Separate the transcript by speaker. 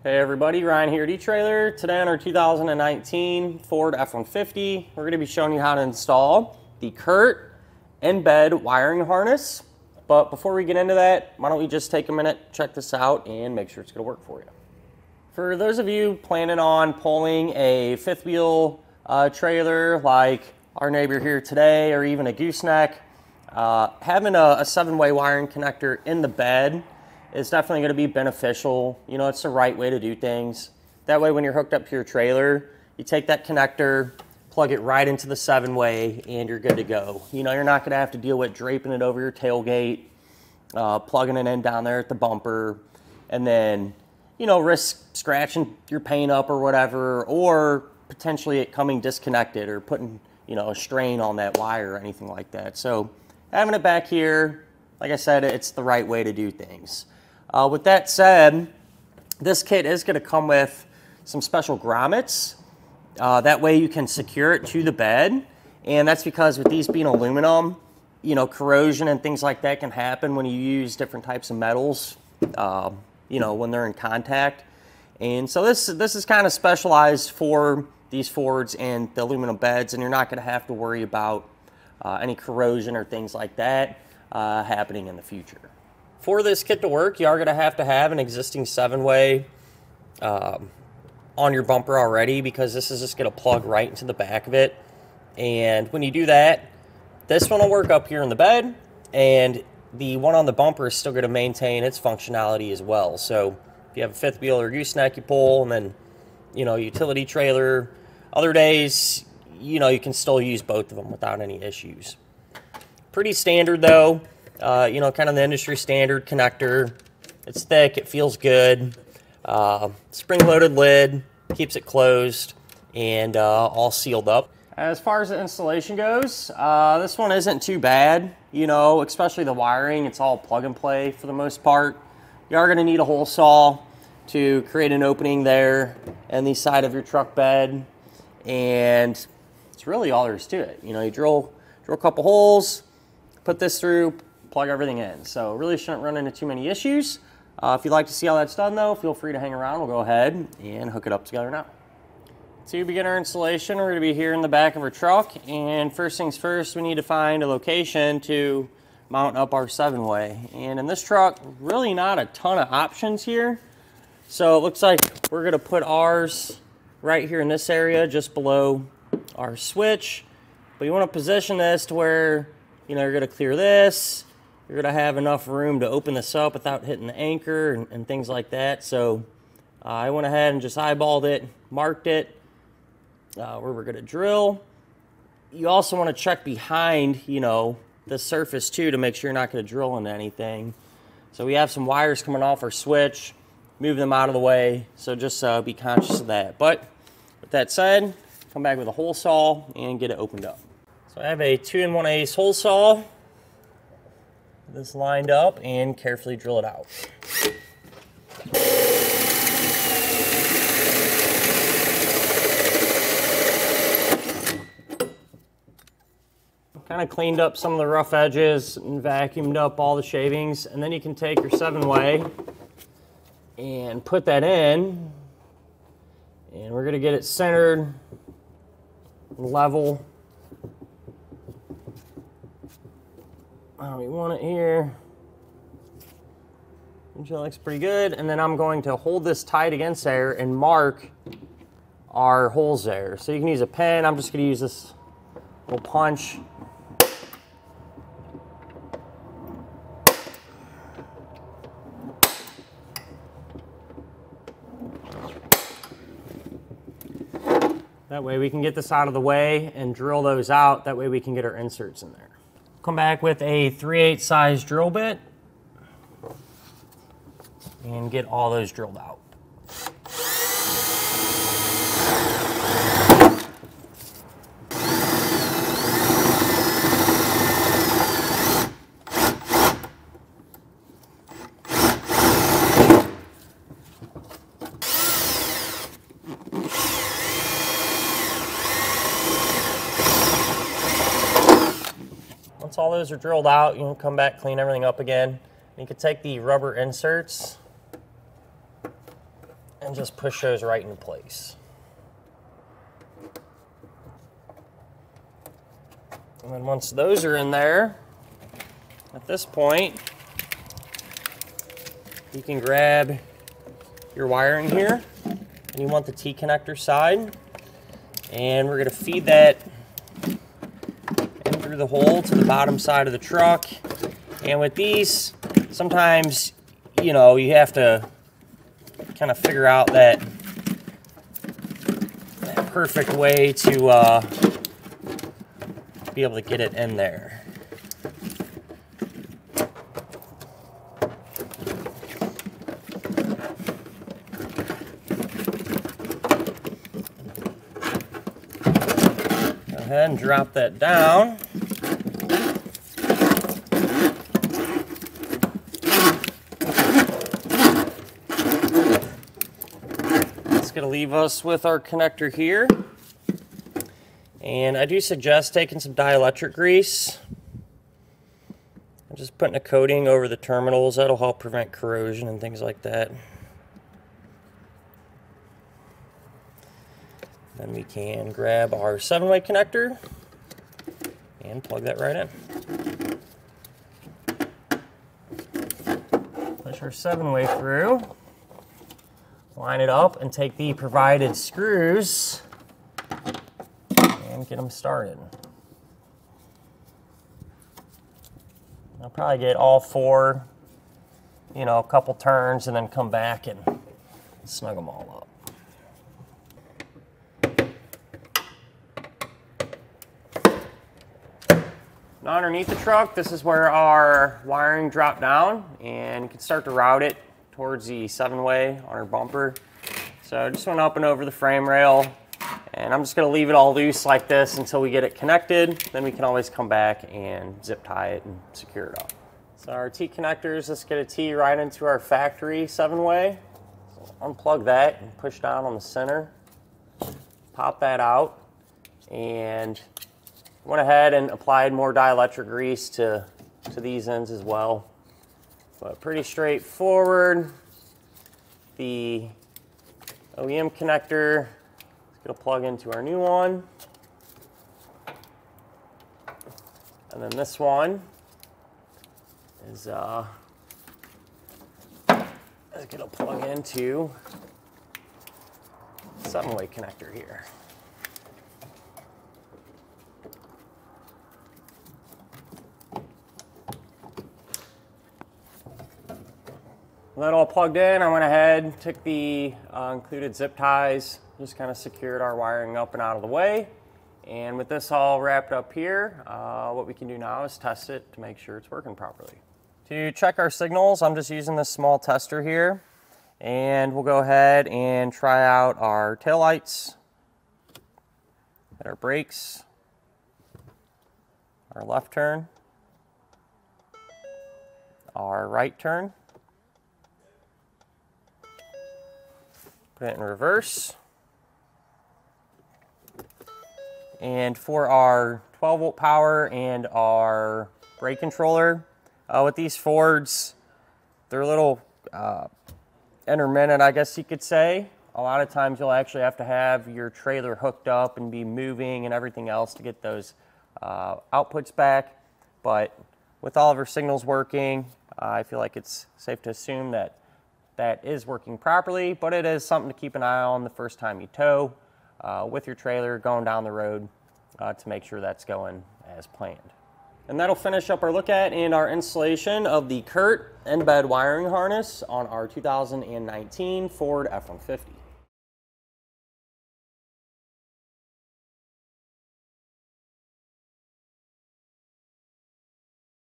Speaker 1: Hey everybody, Ryan here at eTrailer. Today on our 2019 Ford F-150, we're going to be showing you how to install the Curt in-bed wiring harness. But before we get into that, why don't we just take a minute, check this out, and make sure it's going to work for you. For those of you planning on pulling a fifth wheel trailer like our neighbor here today, or even a gooseneck, having a 7-way wiring connector in the bed is definitely going to be beneficial. You know, it's the right way to do things. That way when you're hooked up to your trailer, you take that connector, plug it right into the 7-way, and you're good to go. You know, you're not going to have to deal with draping it over your tailgate, plugging it in down there at the bumper, and then, you know, risk scratching your paint up or whatever, or potentially it coming disconnected or putting, you know, a strain on that wire or anything like that. So having it back here, like I said, it's the right way to do things. With that said, this kit is going to come with some special grommets. That way you can secure it to the bed. And that's because with these being aluminum, you know, corrosion and things like that can happen when you use different types of metals, you know, when they're in contact. And so this is kind of specialized for these Fords and the aluminum beds, and you're not going to have to worry about any corrosion or things like that happening in the future. For this kit to work, you are going to have an existing 7-way on your bumper already, because this is just going to plug right into the back of it. And when you do that, this one will work up here in the bed, and the one on the bumper is still going to maintain its functionality as well. So if you have a fifth wheel or gooseneck you pull, and then, you know, utility trailer, other days, you know, you can still use both of them without any issues. Pretty standard though. You know, kind of the industry standard connector. It's thick, it feels good. Spring-loaded lid, keeps it closed, and all sealed up. As far as the installation goes, this one isn't too bad, you know, especially the wiring. It's all plug and play for the most part. You are going to need a hole saw to create an opening there in the side of your truck bed, and it's really all there is to it. You know, you drill a couple holes, put this through, plug everything in. So really shouldn't run into too many issues. If you'd like to see how that's done though, feel free to hang around. We'll go ahead and hook it up together now. To begin our installation, we're going to be here in the back of our truck, and first things first, we need to find a location to mount up our 7-way. And in this truck, really not a ton of options here. So it looks like we're going to put ours right here in this area, just below our switch. But you want to position this to where, you know, you're going to clear this. You're going to have enough room to open this up without hitting the anchor and things like that. So I went ahead and just eyeballed it, marked it where we're going to drill. You also want to check behind, you know, the surface too, to make sure you're not going to drill into anything. So we have some wires coming off our switch. Move them out of the way, so just be conscious of that. But with that said, come back with a hole saw and get it opened up. So I have a 2 1/8 hole saw. This lined up and carefully drill it out. Kind of cleaned up some of the rough edges and vacuumed up all the shavings, and then you can take your 7-way and put that in, and we're going to get it centered, level. We want it here, which looks pretty good. And then I'm going to hold this tight against there and mark our holes there. So you can use a pen. I'm just going to use this little punch. That way we can get this out of the way and drill those out. That way we can get our inserts in there. Come back with a 3/8 size drill bit and get all those drilled out. Once all those are drilled out, you can come back, clean everything up again. You can take the rubber inserts and just push those right into place. And then once those are in there, at this point, you can grab your wiring here, and you want the T-connector side, and we're going to feed that in through the hole to the bottom side of the truck. And with these, sometimes, you know, you have to kind of figure out that perfect way to be able to get it in there. Go ahead and drop that down. Going to leave us with our connector here, and I do suggest taking some dielectric grease and just putting a coating over the terminals. That'll help prevent corrosion and things like that. Then we can grab our 7-way connector and plug that right in. Push our 7-way through. Line it up and take the provided screws and get them started. I'll probably get all 4, you know, a couple turns and then come back and snug them all up. Now underneath the truck, this is where our wiring dropped down, and you can start to route it towards the 7-way on our bumper. So I just went up and over the frame rail, and I'm just going to leave it all loose like this until we get it connected. Then we can always come back and zip tie it and secure it up. So our T connectors, let's get a T right into our factory 7-way. So unplug that and push down on the center. Pop that out, and went ahead and applied more dielectric grease to these ends as well. But pretty straightforward. The OEM connector is going to plug into our new one. And then this one is going to plug into the 7-way connector here. That all plugged in, I went ahead, took the included zip ties, just kind of secured our wiring up and out of the way. And with this all wrapped up here, what we can do now is test it to make sure it's working properly. To check our signals, I'm just using this small tester here. And we'll go ahead and try out our taillights, our brakes, our left turn, our right turn. Put it in reverse. And for our 12-volt power and our brake controller, with these Fords, they're a little intermittent, I guess you could say. A lot of times you'll actually have to have your trailer hooked up and be moving and everything else to get those outputs back. But with all of our signals working, I feel like it's safe to assume that that is working properly, but it is something to keep an eye on the first time you tow with your trailer going down the road to make sure that's going as planned. And that'll finish up our look at in our installation of the Curt end bed wiring harness on our 2019 Ford F-150.